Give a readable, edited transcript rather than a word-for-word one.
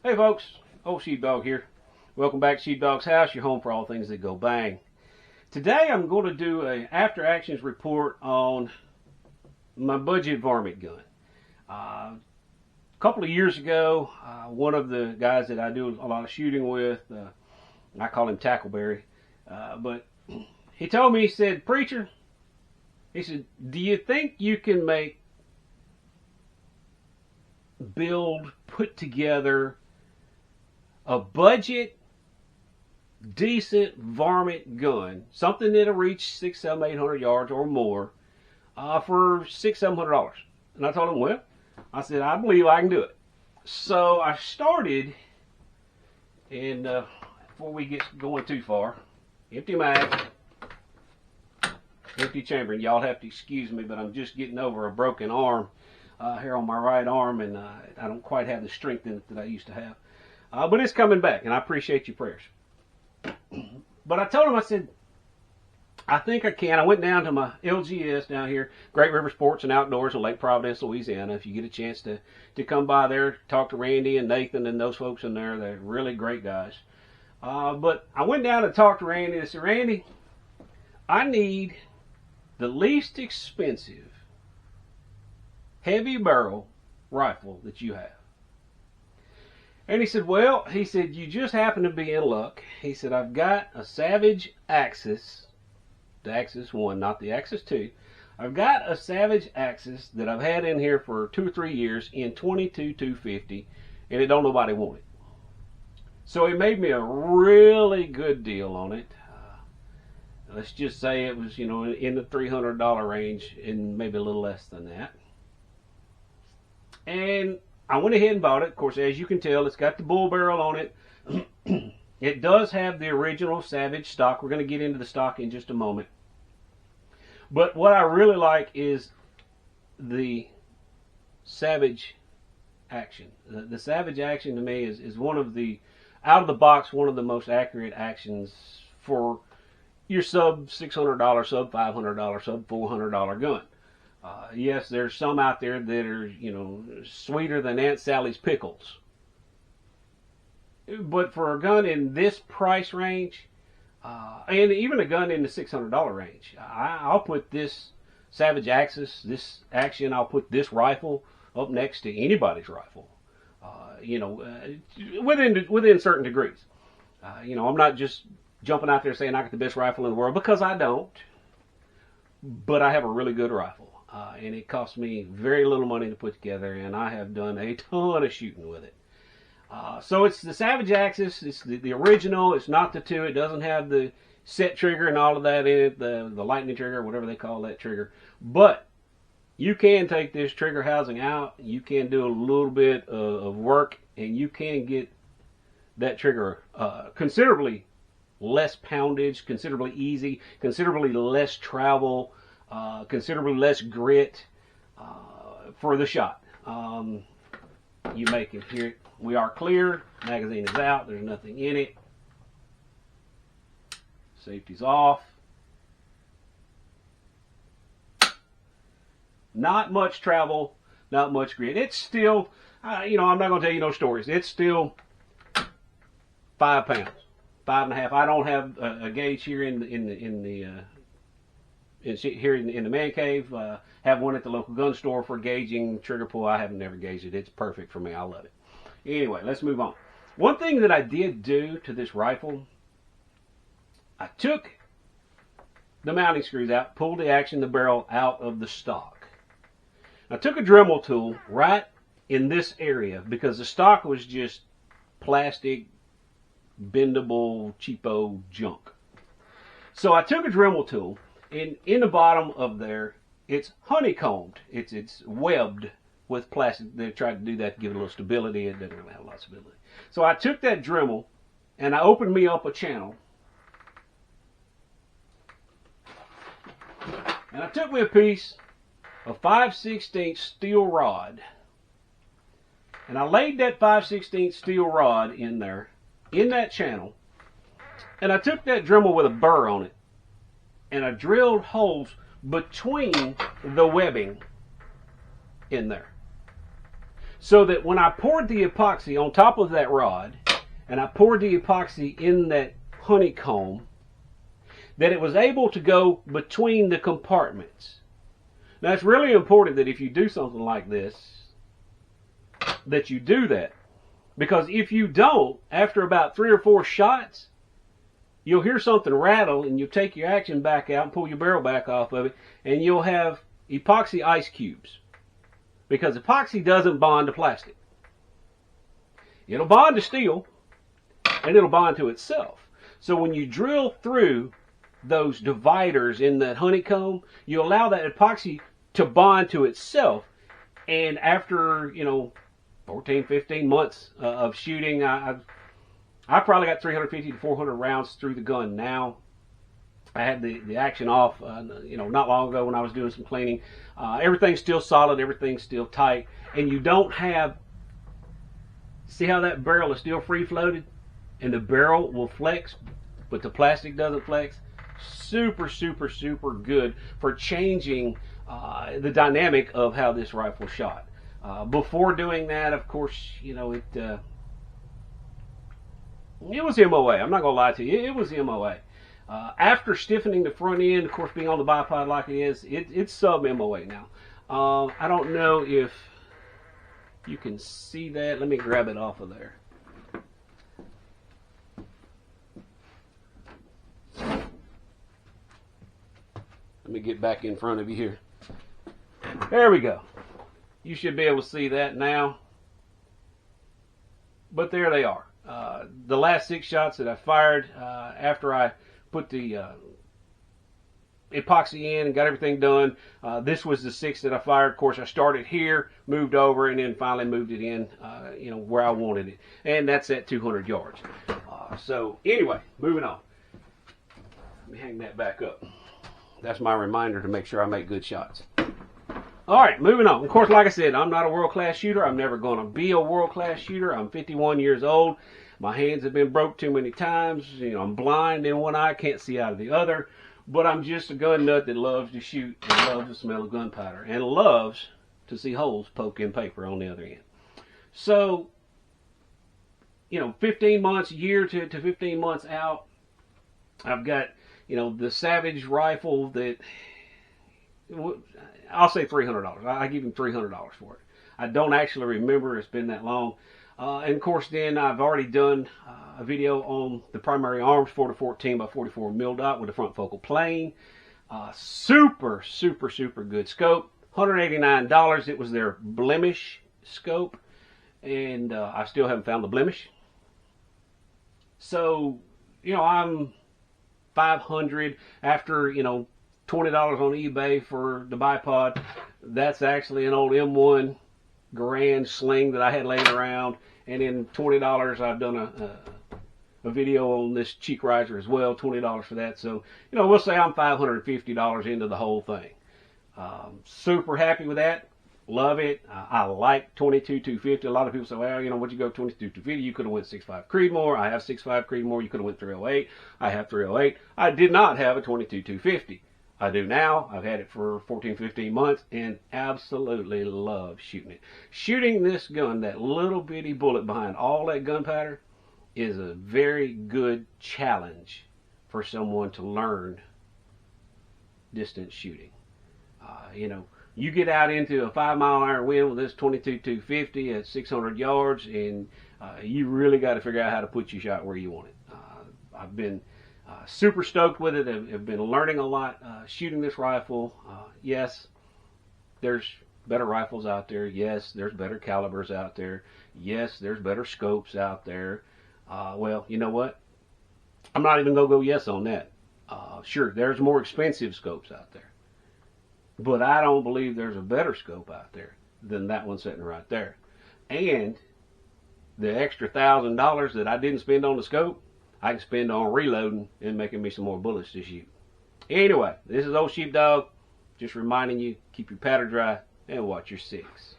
Hey folks, old Sheepdog here. Welcome back to Sheepdog's House, your home for all things that go bang. Today I'm going to do a after actions report on my budget varmint gun. A couple of years ago, one of the guys that I do a lot of shooting with, I call him Tackleberry, but he told me, he said, "Preacher," he said, "do you think you can put together a budget, decent varmint gun, something that'll reach 600, 700, 800 yards or more, for $600, $700?" And I told him, well, I said, I believe I can do it. So I started, and before we get going too far, empty mag, empty chamber. And y'all have to excuse me, but I'm just getting over a broken arm here on my right arm, and I don't quite have the strength in it that I used to have. But it's coming back, and I appreciate your prayers. But I told him, I said, I think I can. I went down to my LGS down here, Great River Sports and Outdoors in Lake Providence, Louisiana. If you get a chance to come by there, talk to Randy and Nathan and those folks in there, they're really great guys. But I went down and talked to Randy, and I said, Randy, I need the least expensive heavy barrel rifle that you have. And he said, well, he said, you just happen to be in luck. He said, I've got a Savage Axis, the Axis 1, not the Axis 2. I've got a Savage Axis that I've had in here for 2 or 3 years in 22-250, and it don't nobody want it. So he made me a really good deal on it. Let's just say it was, in the $300 range, and maybe a little less than that. And I went ahead and bought it. Of course, as you can tell, it's got the bull barrel on it. It does have the original Savage stock. We're going to get into the stock in just a moment. But what I really like is the Savage Action. The Savage Action to me is one of the, out of the box, one of the most accurate actions for your sub $600, sub $500, sub $400 gun. Yes, there's some out there that are, sweeter than Aunt Sally's pickles. But for a gun in this price range, and even a gun in the $600 range, I'll put this Savage Axis, this Action, I'll put this rifle up next to anybody's rifle. Within certain degrees. I'm not just jumping out there saying I got the best rifle in the world, because I don't. But I have a really good rifle. And it cost me very little money to put together, and I have done a ton of shooting with it. So it's the Savage Axis. It's the original. It's not the 2. It doesn't have the set trigger and all of that in it, the lightning trigger, whatever they call that trigger. But you can take this trigger housing out. You can do a little bit of work, and you can get that trigger considerably less poundage, considerably easy, considerably less travel, considerably less grit for the shot. You may can hear it. We are clear. Magazine is out. There's nothing in it. Safety's off. Not much travel. Not much grit. It's still, I'm not going to tell you no stories. It's still 5 pounds, 5.5. I don't have a gauge here in the man cave. Have one at the local gun store for gauging trigger pull. I haven't never gauged it. It's perfect for me. I love it. Anyway, let's move on. One thing that I did do to this rifle, I took the mounting screws out, pulled the Action, the barrel out of the stock. I took a Dremel tool right in this area, because the stock was just plastic, bendable, cheapo junk. So I took a Dremel tool, and in the bottom of there, it's honeycombed. It's webbed with plastic. They tried to do that to give it a little stability. It doesn't really have a lot of stability. So I took that Dremel, and I opened me up a channel. And I took me a piece of 5/16 steel rod, and I laid that 5/16 steel rod in there, in that channel, and I took that Dremel with a burr on it, and I drilled holes between the webbing in there. so that when I poured the epoxy on top of that rod, and I poured the epoxy in that honeycomb, that it was able to go between the compartments. Now, it's really important that if you do something like this, that you do that. Because if you don't, after about 3 or 4 shots, you'll hear something rattle, and you'll take your action back out and pull your barrel back off of it, and you'll have epoxy ice cubes. Because epoxy doesn't bond to plastic. It'll bond to steel, and it'll bond to itself. So when you drill through those dividers in that honeycomb, you allow that epoxy to bond to itself. And after, 14, 15 months of shooting, I probably got 350 to 400 rounds through the gun now. I had the action off, not long ago when I was doing some cleaning. Everything's still solid, everything's still tight, and you don't have, see how that barrel is still free floated? And the barrel will flex, but the plastic doesn't flex. Super, super, super good for changing the dynamic of how this rifle shot. Before doing that, of course, it was MOA. I'm not going to lie to you. It was MOA. After stiffening the front end, of course, being on the bipod like it is, it's sub MOA now. I don't know if you can see that. Let me grab it off of there. Let me get back in front of you here. There we go. You should be able to see that now. But there they are. The last 6 shots that I fired after I put the epoxy in and got everything done, this was the 6th that I fired. Of course, I started here, moved over, and then finally moved it in, where I wanted it. And that's at 200 yards. So anyway, moving on. Let me hang that back up. That's my reminder to make sure I make good shots. All right, moving on. Of course, like I said, I'm not a world-class shooter. I'm never going to be a world-class shooter. I'm 51 years old. My hands have been broke too many times. I'm blind in one eye, can't see out of the other. But I'm just a gun nut that loves to shoot and loves the smell of gunpowder and loves to see holes poke in paper on the other end. So, 15 months, a year to 15 months out, I've got, the Savage rifle that, I'll say $300. I give him $300 for it. I don't actually remember. It's been that long. And of course, then I've already done a video on the primary arms 4-14 by 44 mil dot with the front focal plane. Super, super, super good scope. $189. It was their blemish scope, and I still haven't found the blemish. So, I'm $500 after, $20 on eBay for the bipod. That's actually an old M1 Garand sling that I had laying around, and then $20 I've done a video on this cheek riser as well, $20 for that. So, we'll say I'm $550 into the whole thing. Super happy with that. Love it. I like 22-250. A lot of people say, well, would you go 22-250? You could have went 6.5 Creedmoor. I have 6.5 Creedmoor. You could have went 308. I have 308. I did not have a 22-250. I do now. I've had it for 14, 15 months and absolutely love shooting it. Shooting this gun, that little bitty bullet behind all that gunpowder, is a very good challenge for someone to learn distance shooting. You get out into a 5-mile-an-hour wind with this 22-250 at 600 yards, and you really got to figure out how to put your shot where you want it. I've been super stoked with it. I've been learning a lot shooting this rifle. Yes, there's better rifles out there. Yes, there's better calibers out there. Yes, there's better scopes out there. Well, you know what? I'm not even going to go yes on that. Sure, there's more expensive scopes out there. But I don't believe there's a better scope out there than that one sitting right there. And the extra $1,000 that I didn't spend on the scope, I can spend on reloading and making me some more bullets to shoot. Anyway, this is Old Sheepdog, just reminding you, keep your powder dry and watch your 6.